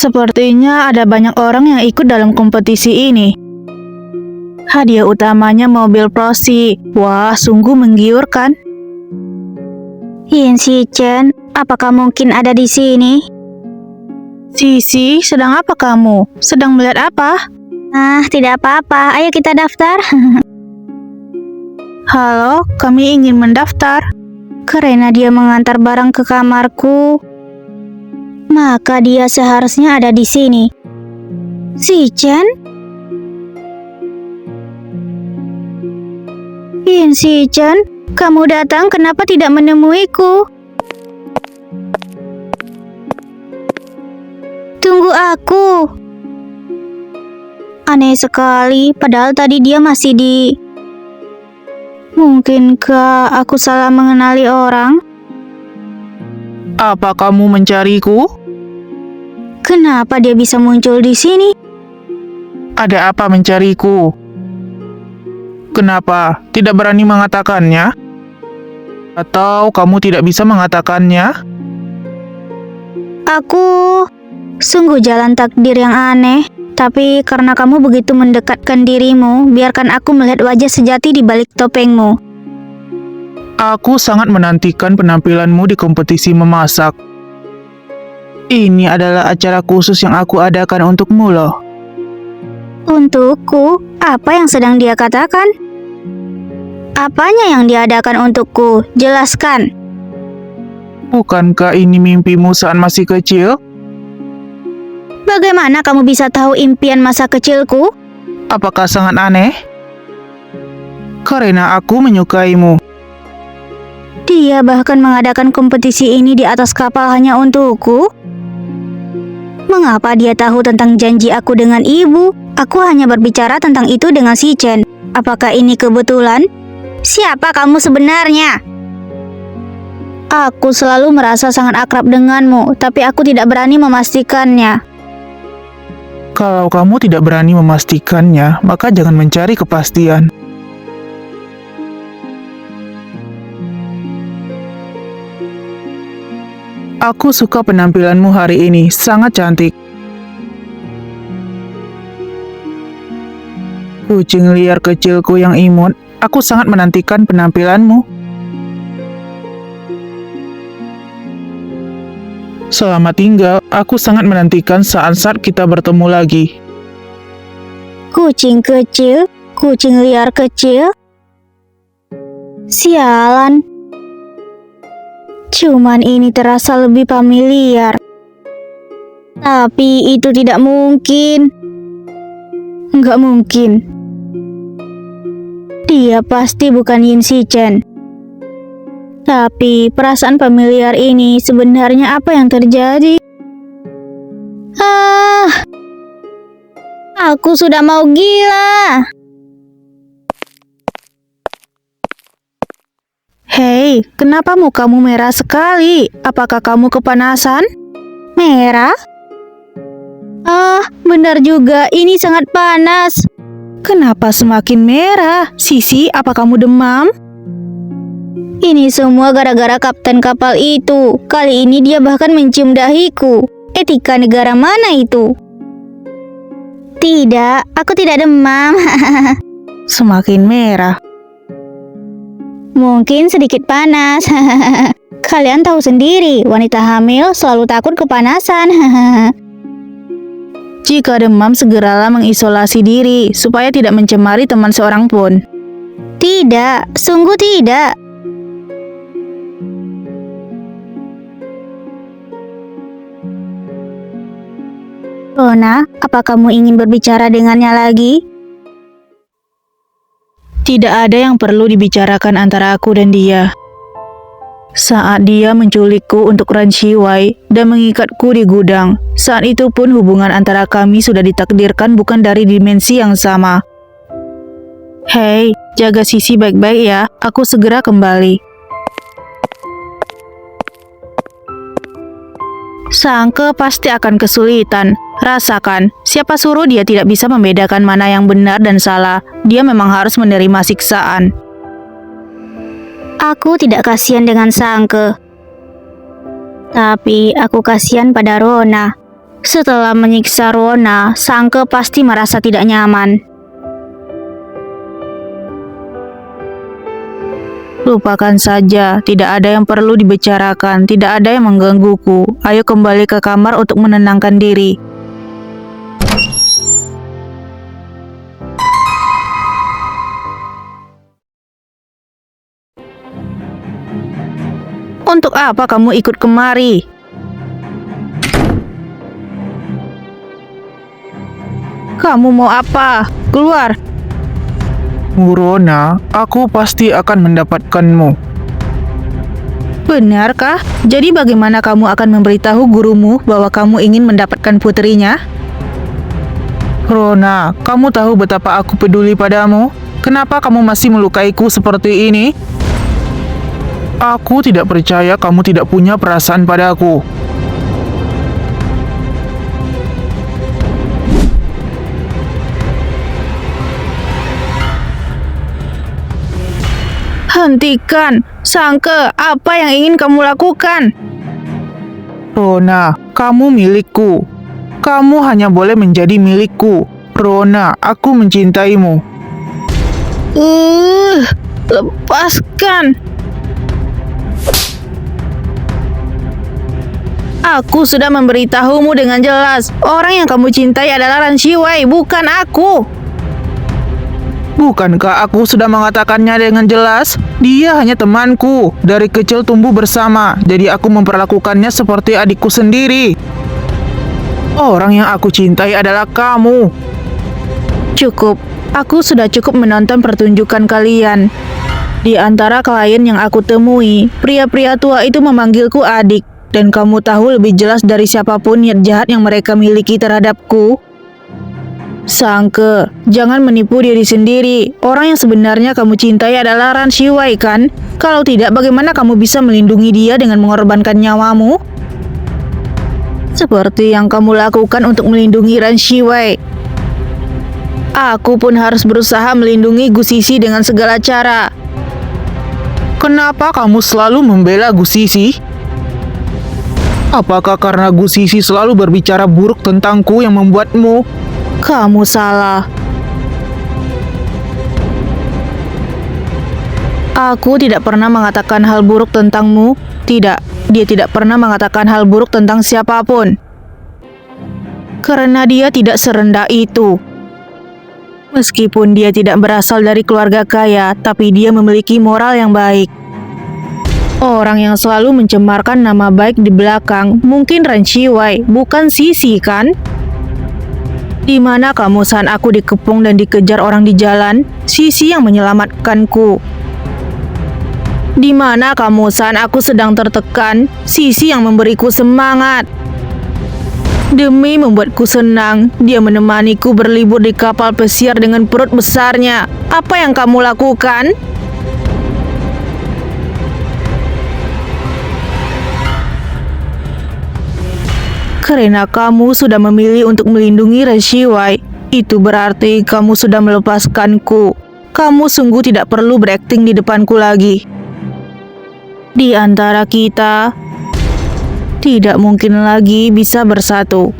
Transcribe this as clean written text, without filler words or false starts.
Sepertinya ada banyak orang yang ikut dalam kompetisi ini. Hadiah utamanya mobil Prosi. Wah, sungguh menggiurkan. Yin Si-chen, apakah mungkin ada di sini? Sisi, sedang apa kamu? Sedang melihat apa? Tidak apa-apa. Ayo kita daftar. Halo, kami ingin mendaftar. Karena dia mengantar barang ke kamarku, maka dia seharusnya ada di sini. Si-chen? Yin Si-chen, kamu datang kenapa tidak menemuiku? Tunggu aku. Aneh sekali, padahal tadi dia masih di... Mungkinkah aku salah mengenali orang? Apa kamu mencariku? Kenapa dia bisa muncul di sini? Ada apa mencariku? Kenapa tidak berani mengatakannya? Atau kamu tidak bisa mengatakannya? Aku sungguh jalan takdir yang aneh. Tapi karena kamu begitu mendekatkan dirimu, biarkan aku melihat wajah sejati di balik topengmu. Aku sangat menantikan penampilanmu di kompetisi memasak. Ini adalah acara khusus yang aku adakan untukmu loh. Untukku? Apa yang sedang dia katakan? Apanya yang diadakan untukku? Jelaskan. Bukankah ini mimpimu saat masih kecil? Bagaimana kamu bisa tahu impian masa kecilku? Apakah sangat aneh? Karena aku menyukaimu. Dia bahkan mengadakan kompetisi ini di atas kapal hanya untukku? Mengapa dia tahu tentang janji aku dengan ibu? Aku hanya berbicara tentang itu dengan Si-chen. Apakah ini kebetulan? Siapa kamu sebenarnya? Aku selalu merasa sangat akrab denganmu, tapi aku tidak berani memastikannya. Kalau kamu tidak berani memastikannya, maka jangan mencari kepastian. Aku suka penampilanmu hari ini, sangat cantik. Kucing liar kecilku yang imut, aku sangat menantikan penampilanmu. Selamat tinggal, aku sangat menantikan saat-saat kita bertemu lagi. Kucing kecil, kucing liar kecil. Sialan. Cuman ini terasa lebih familiar. Tapi itu tidak mungkin. Enggak mungkin. Dia pasti bukan Yin Si-chen. Tapi perasaan familiar ini sebenarnya apa yang terjadi? Aku sudah mau gila. Hei, kenapa mukamu merah sekali? Apakah kamu kepanasan? Merah? Benar juga, ini sangat panas. Kenapa semakin merah? Sisi, apa kamu demam? Ini semua gara-gara kapten kapal itu. Kali ini dia bahkan mencium dahiku. Etika negara mana itu? Tidak, aku tidak demam. Semakin merah. Mungkin sedikit panas. Kalian tahu sendiri, wanita hamil selalu takut kepanasan. Jika demam, segeralah mengisolasi diri supaya tidak mencemari teman seorang pun. Tidak, sungguh tidak. Rona, apa kamu ingin berbicara dengannya lagi? Tidak ada yang perlu dibicarakan antara aku dan dia. Saat dia menculikku untuk Ran Shiwai dan mengikatku di gudang, saat itu pun hubungan antara kami sudah ditakdirkan bukan dari dimensi yang sama. Hei, jaga Sisi baik-baik ya, aku segera kembali. Sangke pasti akan kesulitan. Rasakan, siapa suruh dia tidak bisa membedakan mana yang benar dan salah. Dia memang harus menerima siksaan. Aku tidak kasihan dengan Sangke. Tapi aku kasihan pada Rona. Setelah menyiksa Rona, Sangke pasti merasa tidak nyaman. Lupakan saja, tidak ada yang perlu dibicarakan, tidak ada yang menggangguku. Ayo kembali ke kamar untuk menenangkan diri. Untuk apa kamu ikut kemari? Kamu mau apa? Keluar! Rona, aku pasti akan mendapatkanmu. Benarkah? Jadi bagaimana kamu akan memberitahu gurumu bahwa kamu ingin mendapatkan putrinya? Rona, kamu tahu betapa aku peduli padamu? Kenapa kamu masih melukaiku seperti ini? Aku tidak percaya kamu tidak punya perasaan padaku. Hentikan! Sangke, apa yang ingin kamu lakukan? Rona, kamu milikku. Kamu hanya boleh menjadi milikku. Rona, aku mencintaimu. Lepaskan! Aku sudah memberitahumu dengan jelas. Orang yang kamu cintai adalah Ran Shiwei, bukan aku. Bukankah aku sudah mengatakannya dengan jelas? Dia hanya temanku. Dari kecil tumbuh bersama, jadi aku memperlakukannya seperti adikku sendiri. Orang yang aku cintai adalah kamu. Cukup. Aku sudah cukup menonton pertunjukan kalian. Di antara klien yang aku temui, pria-pria tua itu memanggilku adik. Dan kamu tahu lebih jelas dari siapapun niat jahat yang mereka miliki terhadapku. Sangke, jangan menipu diri sendiri. Orang yang sebenarnya kamu cintai adalah Ran Shiwei, kan? Kalau tidak, bagaimana kamu bisa melindungi dia dengan mengorbankan nyawamu? Seperti yang kamu lakukan untuk melindungi Ran Shiwei. Aku pun harus berusaha melindungi Gu Sisi dengan segala cara. Kenapa kamu selalu membela Gu Sisi? Apakah karena Gu Sisi selalu berbicara buruk tentangku yang membuatmu? Kamu salah. Aku tidak pernah mengatakan hal buruk tentangmu. Tidak, dia tidak pernah mengatakan hal buruk tentang siapapun. Karena dia tidak serendah itu. Meskipun dia tidak berasal dari keluarga kaya, tapi dia memiliki moral yang baik. Orang yang selalu mencemarkan nama baik di belakang mungkin Ran Shiwei, bukan Sisi, kan? Di mana kamu saat aku dikepung dan dikejar orang di jalan? Sisi yang menyelamatkanku. Di mana kamu saat aku sedang tertekan? Sisi yang memberiku semangat. Demi membuatku senang, dia menemaniku berlibur di kapal pesiar dengan perut besarnya. Apa yang kamu lakukan? Karena kamu sudah memilih untuk melindungi Ran Shiwei, itu berarti kamu sudah melepaskanku. Kamu sungguh tidak perlu berakting di depanku lagi. Di antara kita, tidak mungkin lagi bisa bersatu.